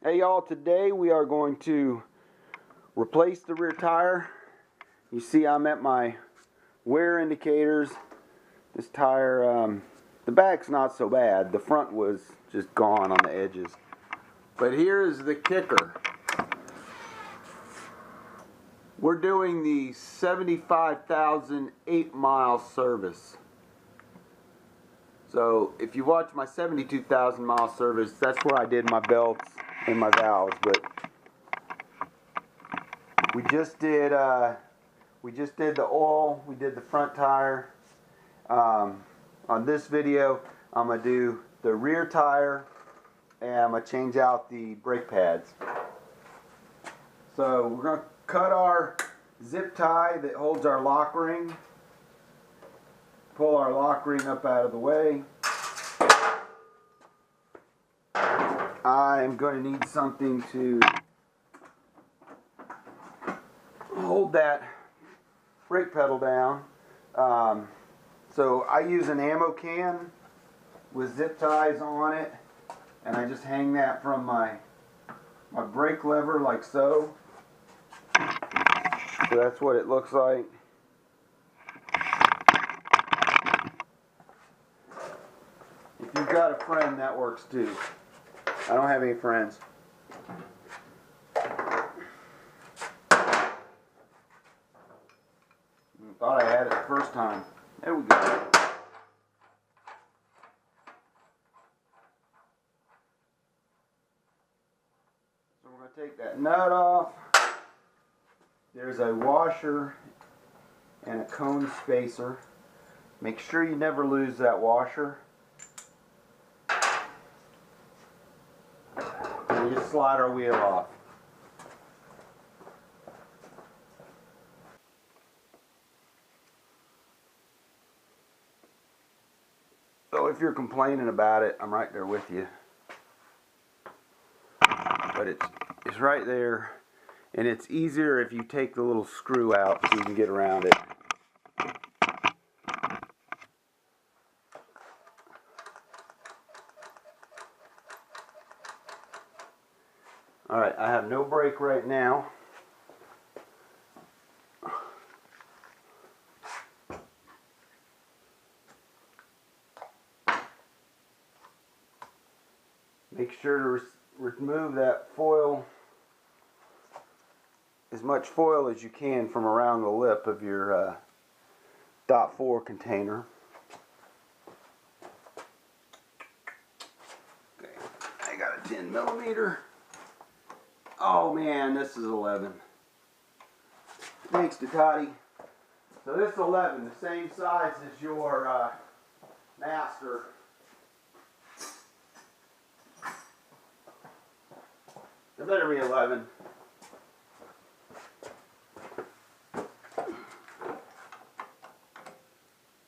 Hey y'all, today we are going to replace the rear tire. You see I'm at my wear indicators. This tire, the back's not so bad. The front was just gone on the edges. But here's the kicker. We're doing the 75,000 8-mile service. So if you watch my 72,000 mile service, that's where I did my belts and my valves. But we just did the oil. We did the front tire. On this video, I'm gonna do the rear tire, and I'm gonna change out the brake pads. So we're gonna cut our zip tie that holds our lock ring. Pull our lock ring up out of the way. I'm going to need something to hold that brake pedal down. So I use an ammo can with zip ties on it, and I just hang that from my brake lever like so. So that's what it looks like. If you've got a friend, that works too. I don't have any friends. Thought I had it the first time. There we go. So we're going to take that nut off. There's a washer and a cone spacer. Make sure you never lose that washer. And we just slide our wheel off. So if you're complaining about it, I'm right there with you. But it's right there, and it's easier if you take the little screw out so you can get around it. Alright, I have no brake right now. Make sure to remove that foil, as much foil as you can from around the lip of your .4 container. Okay, I got a 10 millimeter. Oh man, this is 11. Thanks, Ducati. So this is 11, the same size as your Master. It better be 11.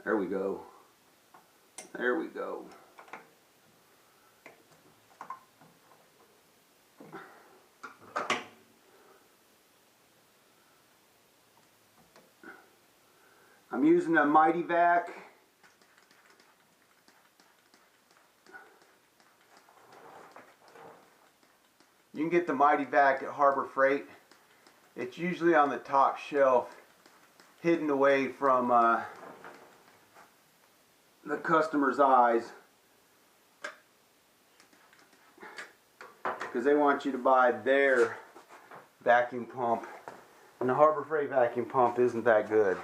There we go. There we go. I'm using a Mighty Vac. You can get the Mighty Vac at Harbor Freight. It's usually on the top shelf, hidden away from the customer's eyes, because they want you to buy their vacuum pump, and the Harbor Freight vacuum pump isn't that good.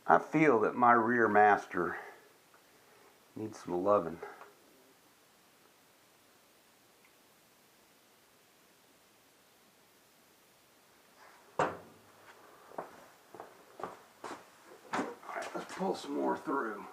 I feel that my rear Master needs some loving. Alright, let's pull some more through.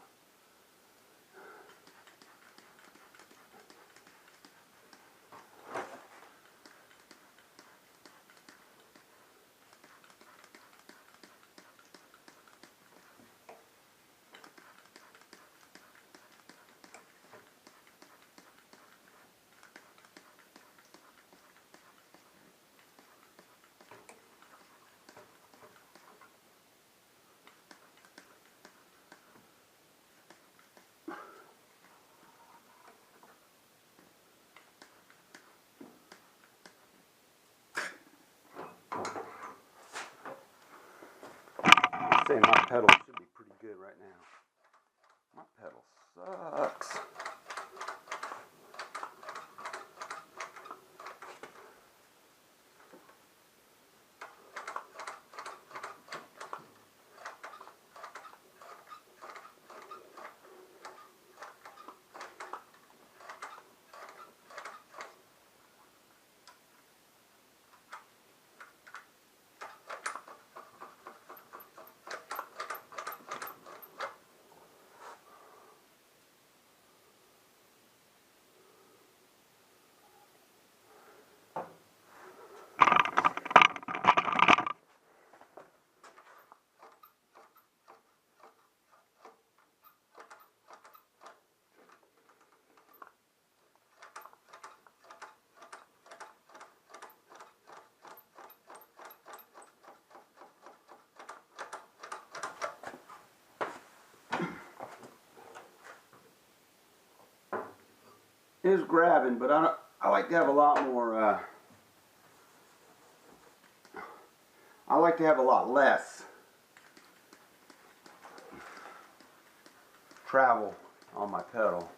say my pedal should be pretty good right now. My pedal sucks. It is grabbing, but I like to have a lot more, I like to have a lot less travel on my pedal.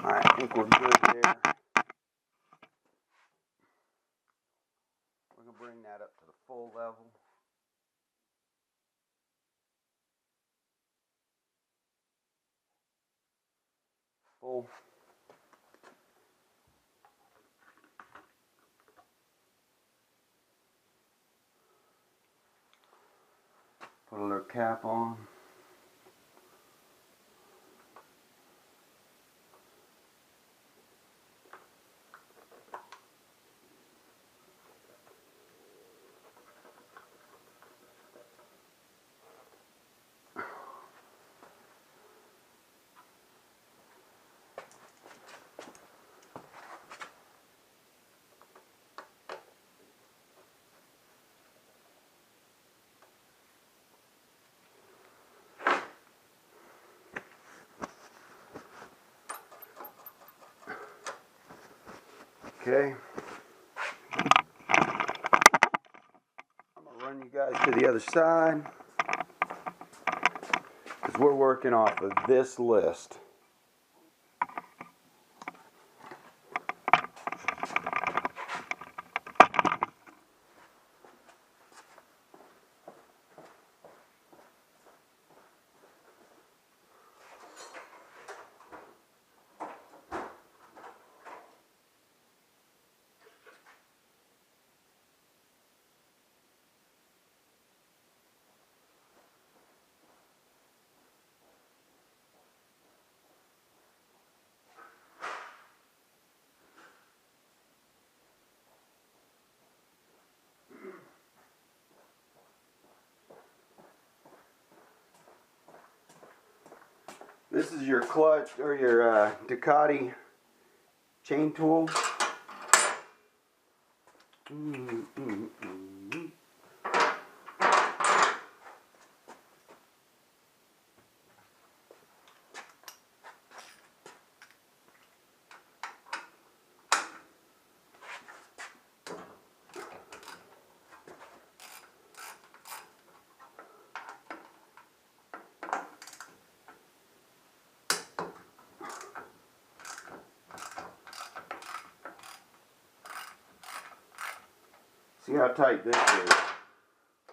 Alright, I think we're good there. We're going to bring that up to the full level. Full. Put a little cap on. Okay. I'm going to run you guys to the other side because we're working off of this list. This is your clutch or your Ducati chain tool. See how tight this is.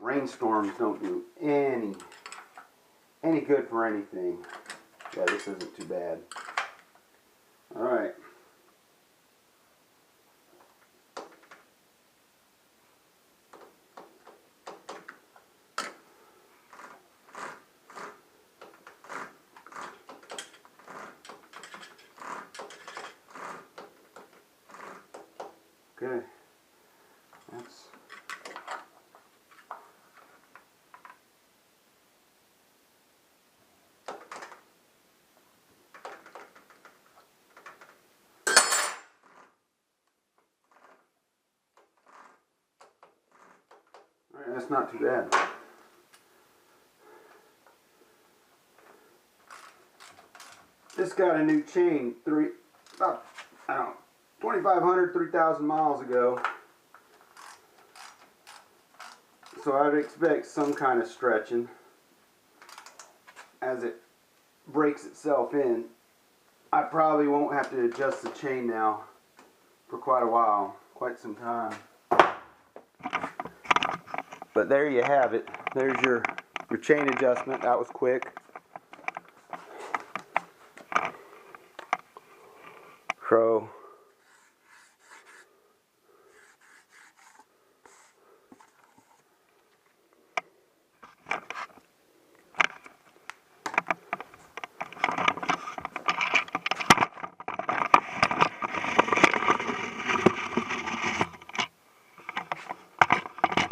Rainstorms don't do any good for anything. Yeah, this isn't too bad. Alright. Okay. That's alright, that's not too bad. This got a new chain about, I don't know, 2,500, 3,000 miles ago. So I'd expect some kind of stretching as it breaks itself in. I probably won't have to adjust the chain now for quite a while, quite some time. But there you have it. There's your chain adjustment. That was quick. So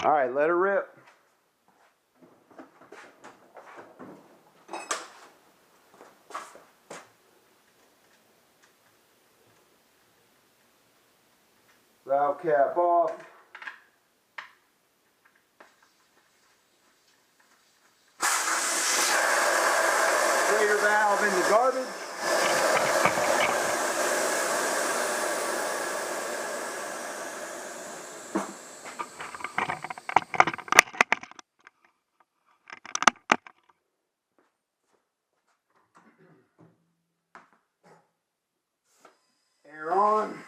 alright, let her rip. Valve cap off. Radiator valve in the garbage. Air on.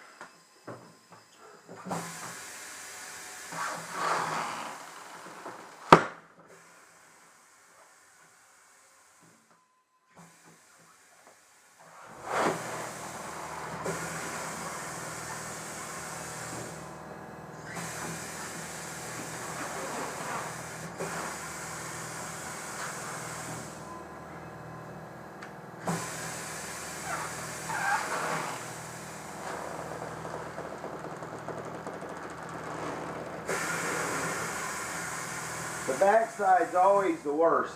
The backside's always the worst.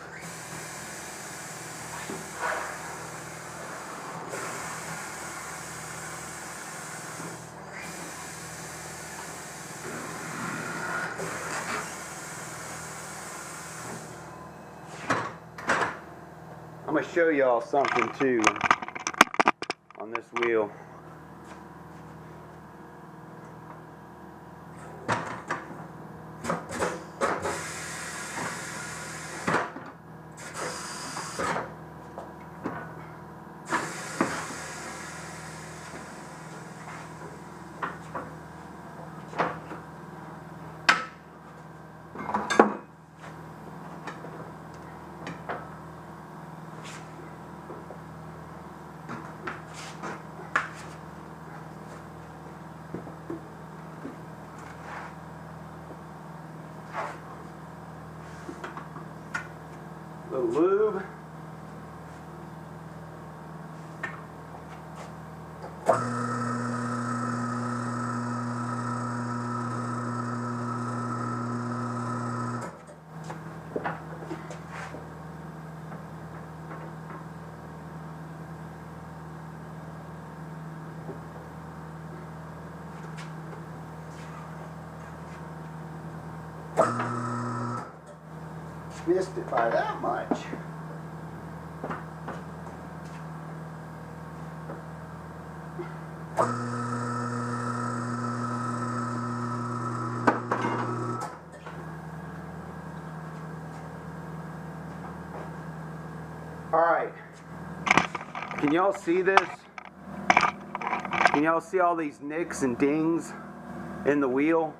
I'm going to show y'all something too on this wheel. Little lube. Missed it by that much. Alright, can y'all see this? Can y'all see all these nicks and dings in the wheel?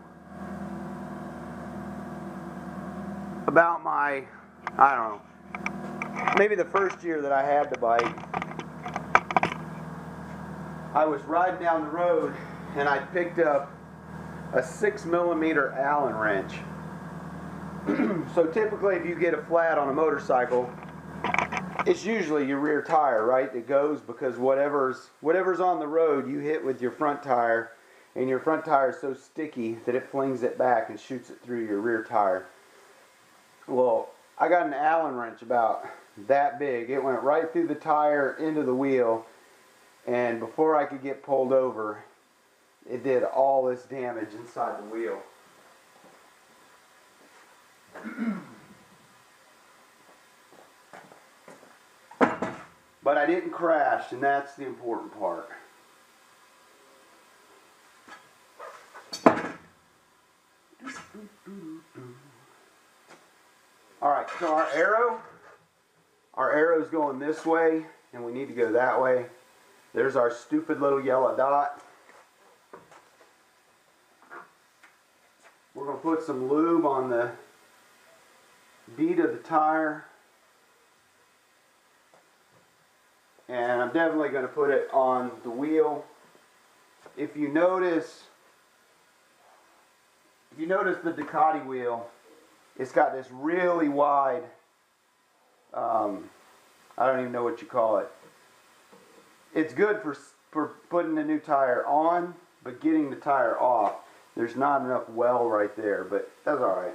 about my, I don't know, maybe the first year that I had the bike, I was riding down the road and I picked up a 6mm Allen wrench. So typically if you get a flat on a motorcycle, it's usually your rear tire, right, that goes, because whatever's on the road you hit with your front tire, and your front tire is so sticky that it flings it back and shoots it through your rear tire. Well, I got an Allen wrench about that big. It went right through the tire into the wheel, and before I could get pulled over, it did all this damage inside the wheel. But I didn't crash, and that's the important part. Alright, so our arrow's going this way, and we need to go that way. There's our stupid little yellow dot. We're going to put some lube on the bead of the tire. And I'm definitely going to put it on the wheel. If you notice the Ducati wheel, it's got this really wide, I don't even know what you call it. It's good for putting the new tire on, but getting the tire off, there's not enough well right there, but that's all right.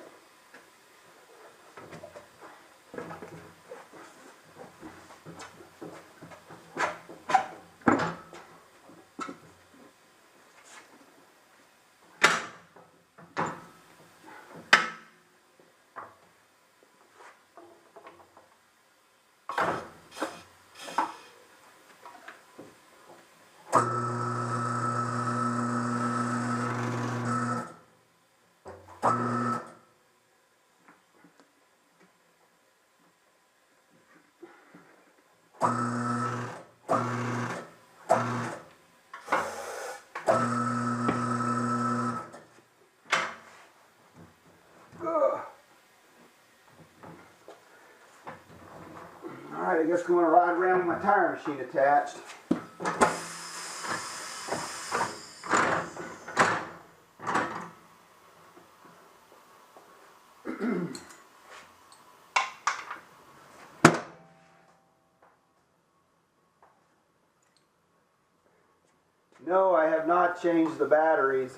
Alright, I guess I'm going to ride around with my tire machine attached. No, I have not changed the batteries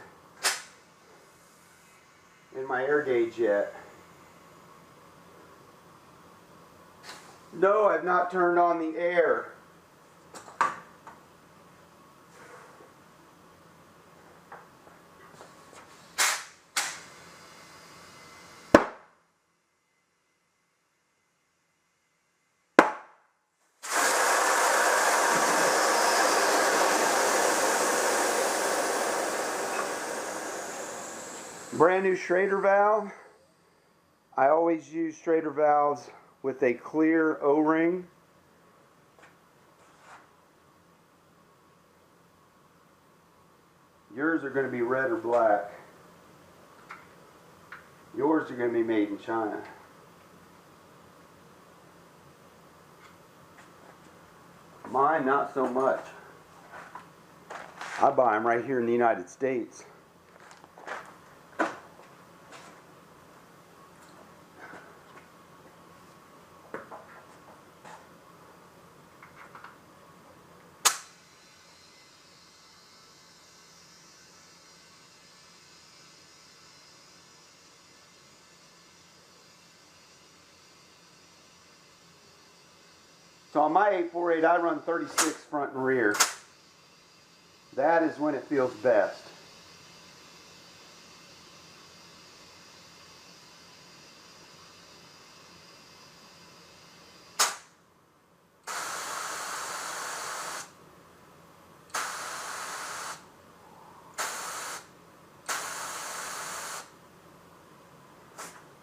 in my air gauge yet. No, I've not turned on the air. Brand new Schrader valve. I always use Schrader valves with a clear O-ring. Yours are going to be red or black. Yours are going to be made in China. Mine, not so much. I buy them right here in the United States. So on my 848, I run 36 front and rear. That is when it feels best.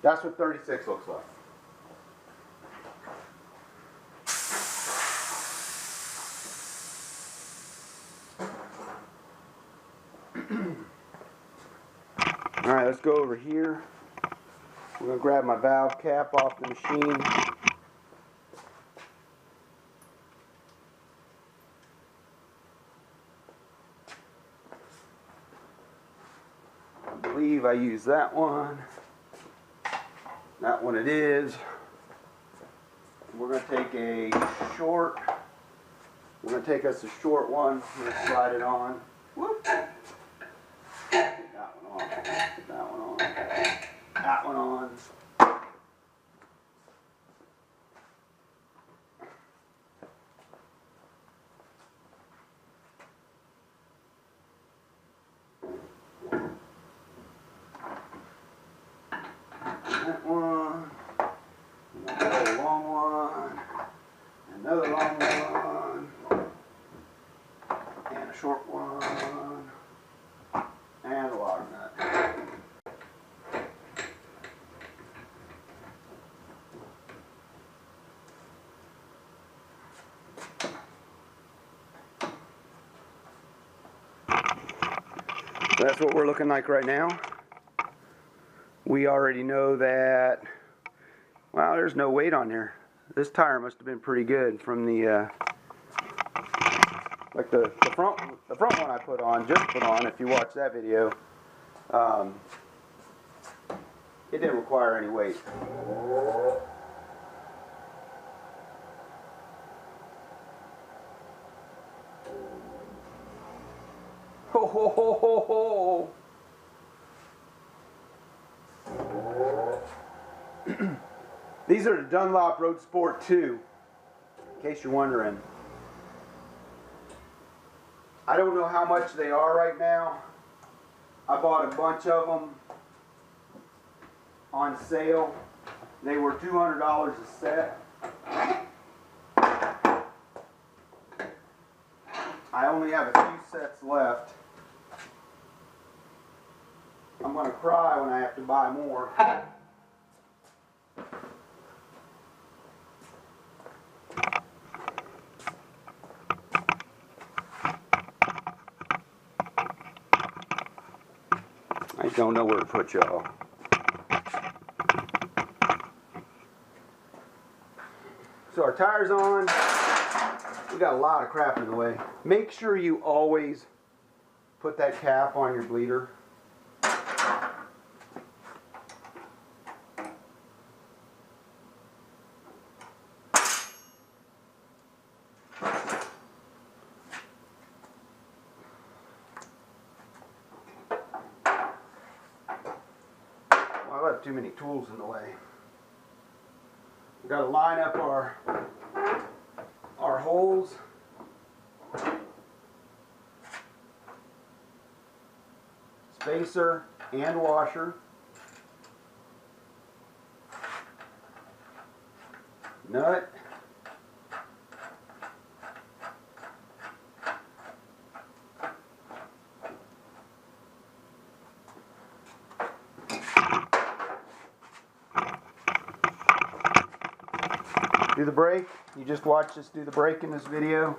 That's what 36 looks like. Alright, let's go over here. I'm going to grab my valve cap off the machine. I believe I used that one. That one it is. We're going to take a short, we're going to take us a short one. We're going to slide it on. Whoop. Get that one on. Get that one on. That one on. That one. Another long one. Another long one. And a short one. And a log nut. That's what we're looking like right now. We already know that, wow, there's no weight on there. This tire must have been pretty good from the, like the front one I put on, just put on, if you watch that video. It didn't require any weight. Ho ho ho ho ho! These are the Dunlop Road Sport 2, in case you're wondering. I don't know how much they are right now. I bought a bunch of them on sale. They were $200 a set. I only have a few sets left. I'm going to cry when I have to buy more. I don't know where to put y'all. So our tire's on. We got a lot of crap in the way. Make sure you always put that cap on your bleeder. I left too many tools in the way. We've got to line up our holes. Spacer and washer. Nut. Do the brake. You just watched us do the brake in this video.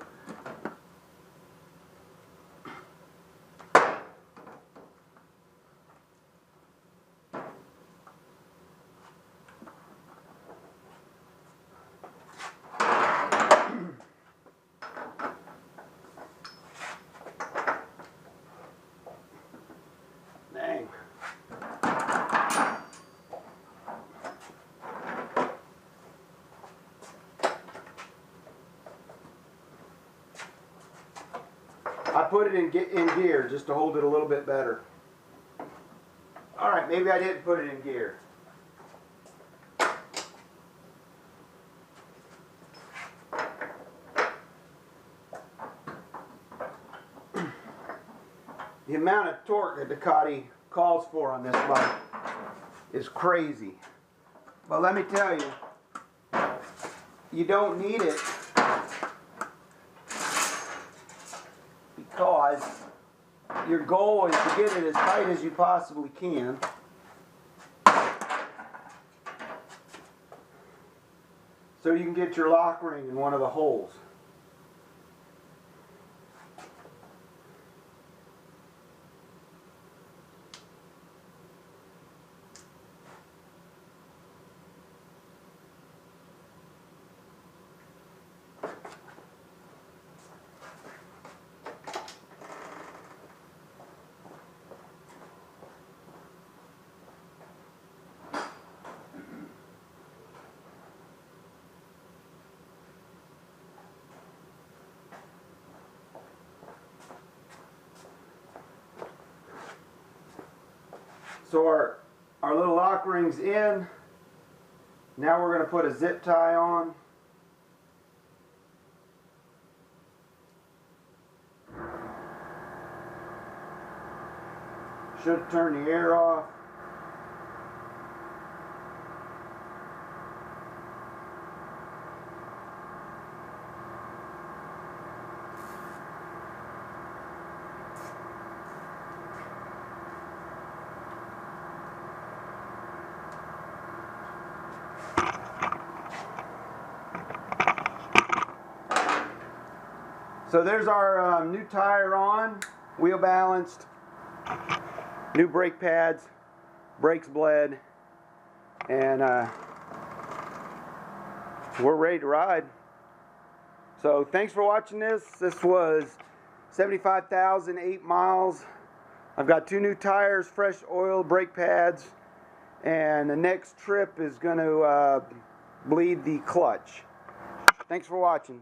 Dang. I put it in gear just to hold it a little bit better. Alright, maybe I didn't put it in gear. The amount of torque that Ducati calls for on this bike is crazy. But let me tell you, you don't need it because your goal is to get it as tight as you possibly can. So you can get your lock ring in one of the holes. So our little lock ring's in. Now we're going to put a zip tie on. Should turn the air off. So there's our new tire on, wheel balanced, new brake pads, brakes bled, and we're ready to ride. So thanks for watching this. This was 75,000, 8 miles. I've got 2 new tires, fresh oil, brake pads, and the next trip is going to bleed the clutch. Thanks for watching.